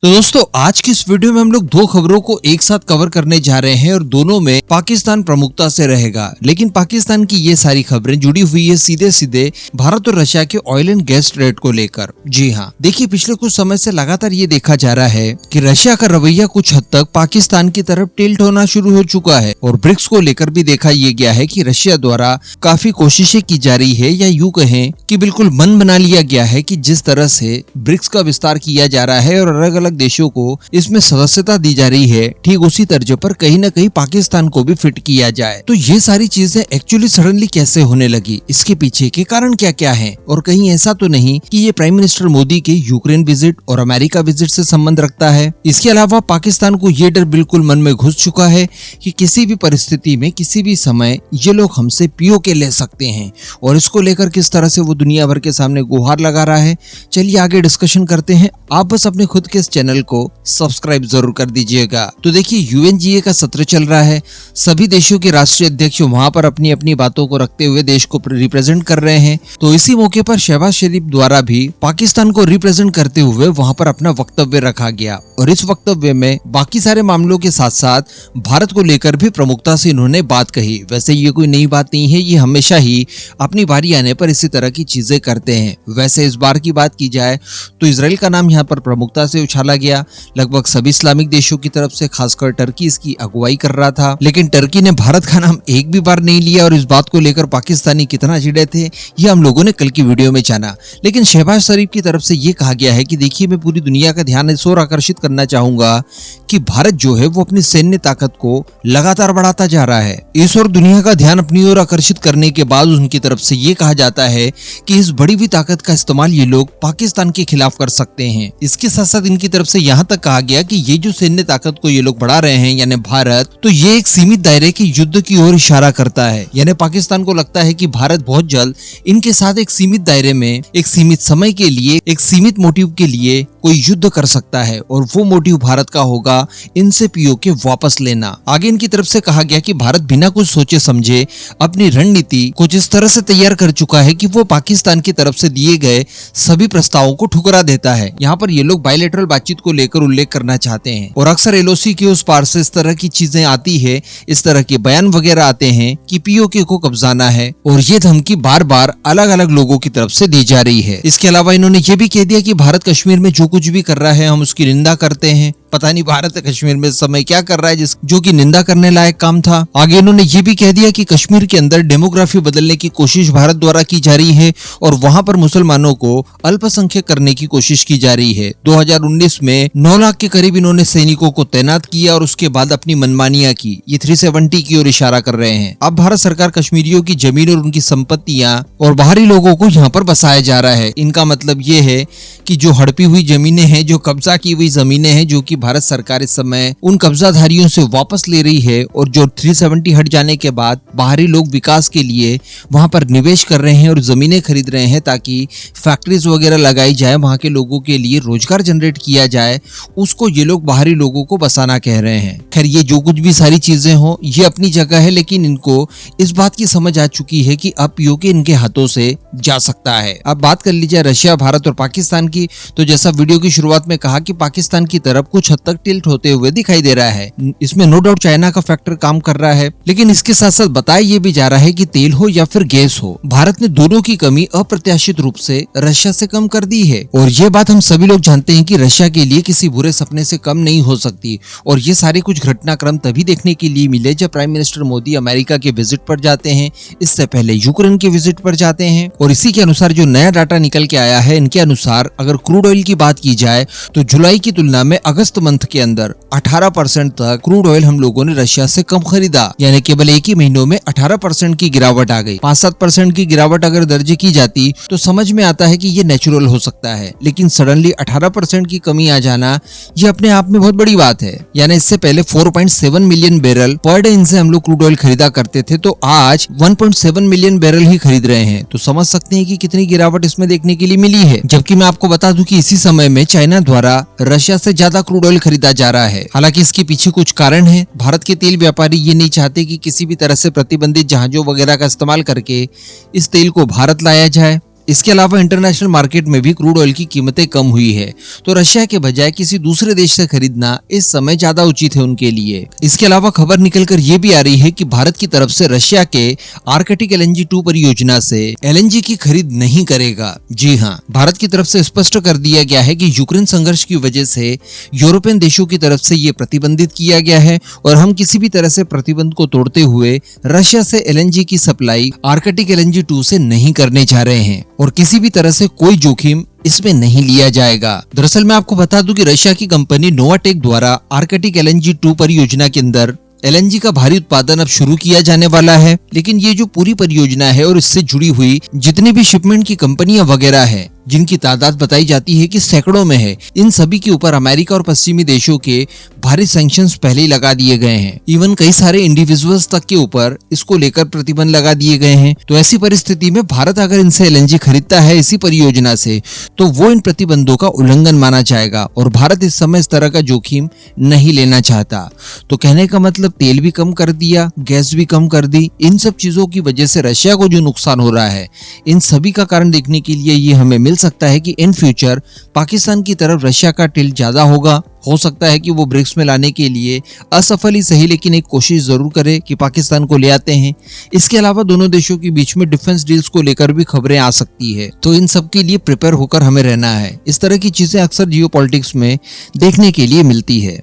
तो दोस्तों आज की इस वीडियो में हम लोग दो खबरों को एक साथ कवर करने जा रहे हैं और दोनों में पाकिस्तान प्रमुखता से रहेगा। लेकिन पाकिस्तान की ये सारी खबरें जुड़ी हुई है सीधे सीधे भारत और रशिया के ऑयल एंड गैस ट्रेड को लेकर। जी हाँ, देखिए पिछले कुछ समय से लगातार ये देखा जा रहा है कि रशिया का रवैया कुछ हद तक पाकिस्तान की तरफ टिल्ट होना शुरू हो चुका है और ब्रिक्स को लेकर भी देखा ये गया है कि रशिया द्वारा काफी कोशिशें की जा रही है, या यूं कहें कि बिल्कुल मन बना लिया गया है कि जिस तरह से ब्रिक्स का विस्तार किया जा रहा है और अलग अलग देशों को इसमें सदस्यता दी जा रही है, ठीक उसी तर्ज पर कहीं न कहीं पाकिस्तान को भी फिट किया जाए। तो ये सारी चीजें एक्चुअली सडनली कैसे होने लगी, इसके पीछे के कारण क्या क्या हैं? और कहीं ऐसा तो नहीं कि ये प्राइम मिनिस्टर मोदी के यूक्रेन विजिट और अमेरिका विजिट से संबंध रखता है। इसके अलावा पाकिस्तान को ये डर बिल्कुल मन में घुस चुका है कि किसी भी परिस्थिति में किसी भी समय ये लोग हमसे पीओके ले सकते हैं, और इसको लेकर किस तरह से वो दुनिया भर के सामने गुहार लगा रहा है। चलिए आगे डिस्कशन करते हैं। आप बस अपने खुद के इस चैनल को सब्सक्राइब जरूर कर दीजिएगा। तो देखिए यूएनजीए का सत्र चल रहा है, सभी देशों के राष्ट्रीय अध्यक्ष वहां पर अपनी अपनी बातों को रखते हुए देश को रिप्रेजेंट कर रहे हैं। तो इसी मौके पर शहबाज शरीफ द्वारा भी पाकिस्तान को रिप्रेजेंट करते हुए वहां पर अपना वक्तव्य रखा गया, और इस वक्तव्य में बाकी सारे मामलों के साथ साथ भारत को लेकर भी प्रमुखता से इन्होंने बात कही। वैसे ये कोई नई बात नहीं है, ये हमेशा ही अपनी बारी आने पर इसी तरह की चीजें करते हैं। वैसे इस बार की बात की जाए तो इजराइल का नाम यहाँ पर प्रमुखता से उछाला गया। लगभग सभी इस्लामिक देशों की तरफ से, खासकर टर्की इसकी अगुवाई कर रहा था, लेकिन टर्की ने भारत का नाम एक भी बार नहीं लिया, और इस बात को लेकर पाकिस्तानी कितना चिढ़े थे ये हम लोगों ने कल की वीडियो में जाना। लेकिन शहबाज शरीफ की तरफ से ये कहा गया है कि देखिए मैं पूरी दुनिया का ध्यान इस ओर आकर्षित करना चाहूंगा कि भारत जो है वो अपनी सैन्य ताकत को लगातार बढ़ाता जा रहा है। इस ओर दुनिया का ध्यान अपनी ओर आकर्षित करने के बाद उनकी तरफ से ये कहा जाता है कि इस बढ़ी हुई ताकत का इस्तेमाल ये लोग पाकिस्तान के खिलाफ कर सकते हैं। इसके साथ साथ इनकी तरफ से यहाँ तक कहा गया कि ये जो सैन्य ताकत को ये लोग बढ़ा रहे हैं यानी भारत, तो ये एक सीमित दायरे के युद्ध की ओर इशारा करता है। यानी पाकिस्तान को लगता है कि भारत बहुत जल्द इनके साथ एक सीमित दायरे में, एक सीमित समय के लिए, एक सीमित मोटिव के लिए कोई युद्ध कर सकता है, और वो मोटिव भारत का होगा इनसे पीओके वापस लेना। आगे इनकी तरफ से कहा गया कि भारत बिना कुछ सोचे समझे अपनी रणनीति कुछ इस तरह से तैयार कर चुका है कि वो पाकिस्तान की तरफ से दिए गए सभी प्रस्तावों को ठुकरा देता है। यहाँ पर ये लोग बायलैटरल बातचीत को लेकर उल्लेख करना चाहते हैं, और अक्सर एलओसी के उस पार से इस तरह की चीजें आती है, इस तरह के बयान वगैरह आते हैं कि पीओके को कब्जाना है, और ये धमकी बार बार अलग अलग लोगों की तरफ से दी जा रही है। इसके अलावा इन्होंने ये भी कह दिया कि भारत कश्मीर में जो कुछ भी कर रहा है हम उसकी निंदा करते हैं। पता नहीं भारत कश्मीर में समय क्या कर रहा है जो कि निंदा करने लायक काम था। आगे इन्होंने ये भी कह दिया कि कश्मीर के अंदर डेमोग्राफी बदलने की कोशिश भारत द्वारा की जा रही है, और वहां पर मुसलमानों को अल्पसंख्यक करने की कोशिश की जा रही है। 2019 में 9 लाख के करीब इन्होंने सैनिकों को तैनात किया, और उसके बाद अपनी मनमानियां की। ये 370 की ओर इशारा कर रहे हैं। अब भारत सरकार कश्मीरियों की जमीन और उनकी संपत्तियां और बाहरी लोगों को यहाँ पर बसाया जा रहा है। इनका मतलब ये है कि जो हड़पी हुई जमीनें हैं, जो कब्जा की हुई जमीनें हैं, जो कि भारत सरकार इस समय उन कब्जाधारियों से वापस ले रही है, और जो 370 हट जाने के बाद बाहरी लोग विकास के लिए वहां पर निवेश कर रहे हैं और जमीनें खरीद रहे हैं ताकि फैक्ट्रीज वगैरह लगाई जाए, वहां के लोगों के लिए रोजगार जनरेट किया जाए, उसको ये लोग बाहरी लोगों को बसाना कह रहे हैं। खैर ये जो कुछ भी सारी चीजें हो ये अपनी जगह है, लेकिन इनको इस बात की समझ आ चुकी है कि अब पीओके इनके हाथों से जा सकता है। अब बात कर लीजिए रशिया, भारत और पाकिस्तान की। तो जैसा वीडियो की शुरुआत में कहा कि पाकिस्तान की तरफ कुछ हद तक टिल्ट होते हुए दिखाई दे रहा है। इसमें नो डाउट चाइना का फैक्टर काम कर रहा है, लेकिन इसके साथ साथ बताया ये भी जा रहा है कि तेल हो या फिर गैस हो, भारत ने दोनों की कमी अप्रत्याशित रूप से रशिया से कम कर दी है। और ये बात हम सभी लोग जानते हैं कि रशिया के लिए किसी बुरे सपने से कम नहीं हो सकती। और ये सारे कुछ घटनाक्रम तभी देखने के लिए मिले जब प्राइम मिनिस्टर मोदी अमेरिका के विजिट पर जाते हैं, इससे पहले यूक्रेन के विजिट पर जाते हैं। और इसी के अनुसार जो नया डाटा निकल के आया है, इनके अनुसार अगर क्रूड ऑयल की बात की जाए तो जुलाई की तुलना में अगस्त मंथ के अंदर 18% तक क्रूड ऑयल हम लोगों ने रशिया से कम खरीदा। यानी केवल एक ही महीनों में 18% की गिरावट आ गई। 5-7% की गिरावट अगर दर्ज की जाती तो समझ में आता है कि ये नेचुरल हो सकता है, लेकिन सडनली 18% की कमी आ जाना ये अपने आप में बहुत बड़ी बात है। यानी इससे पहले 4.7 मिलियन बैरल पर डे इनसे हम लोग क्रूड ऑयल खरीदा करते थे, तो आज 1.7 मिलियन बैरल ही खरीद रहे हैं। तो समझ सकते हैं कि कितनी गिरावट इसमें देखने के लिए मिली है। जबकि मैं आपको बता दूं कि इसी समय में चाइना द्वारा रशिया से ज्यादा क्रूड ऑयल खरीदा जा रहा है। हालांकि इसके पीछे कुछ कारण है। भारत के तेल व्यापारी ये नहीं चाहते कि किसी भी तरह से प्रतिबंधित जहाजों वगैरह का इस्तेमाल करके इस तेल को भारत लाया जाए। इसके अलावा इंटरनेशनल मार्केट में भी क्रूड ऑयल की कीमतें कम हुई है, तो रशिया के बजाय किसी दूसरे देश से खरीदना इस समय ज्यादा उचित है उनके लिए। इसके अलावा खबर निकलकर ये भी आ रही है कि भारत की तरफ से रशिया के आर्कटिक LNG 2 परियोजना से LNG की खरीद नहीं करेगा। जी हाँ, भारत की तरफ से स्पष्ट कर दिया गया है कि यूक्रेन संघर्ष की वजह से यूरोपियन देशों की तरफ से ये प्रतिबंधित किया गया है और हम किसी भी तरह से प्रतिबंध को तोड़ते हुए रशिया से LNG की सप्लाई आर्कटिक LNG 2 से नहीं करने जा रहे हैं और किसी भी तरह से कोई जोखिम इसमें नहीं लिया जाएगा। दरअसल मैं आपको बता दूं कि रशिया की कंपनी नोवाटेक द्वारा आर्कटिक LNG 2 परियोजना के अंदर LNG का भारी उत्पादन अब शुरू किया जाने वाला है, लेकिन ये जो पूरी परियोजना है और इससे जुड़ी हुई जितनी भी शिपमेंट की कंपनियां वगैरह है, जिनकी तादाद बताई जाती है कि सैकड़ों में है, इन सभी के ऊपर अमेरिका और पश्चिमी देशों के भारी सैंक्शंस पहले ही लगा दिए गए हैं। इवन कई सारे इंडिविजुअल्स तक के ऊपर इसको लेकर प्रतिबंध लगा दिए गए हैं। तो ऐसी परिस्थिति में भारत अगर इनसे LNG खरीदता है इसी परियोजना से, तो वो इन प्रतिबंधों का उल्लंघन माना जाएगा और भारत इस समय इस तरह का जोखिम नहीं लेना चाहता। तो कहने का मतलब तेल भी कम कर दिया, गैस भी कम कर दी। इन सब चीजों की वजह से रशिया को जो नुकसान हो रहा है, इन सभी का कारण देखने के लिए ये हमें मिल सकता है कि इन फ्यूचर पाकिस्तान की तरफ रशिया का टिल्ट ज्यादा होगा। हो सकता है कि वो ब्रिक्स में लाने के लिए असफल ही सही लेकिन एक कोशिश जरूर करे कि पाकिस्तान को ले आते हैं। इसके अलावा दोनों देशों के बीच में डिफेंस डील्स को लेकर भी खबरें आ सकती है, तो इन सब के लिए प्रिपेयर होकर हमें रहना है। इस तरह की चीजें अक्सर जियोपॉलिटिक्स में देखने के लिए मिलती है।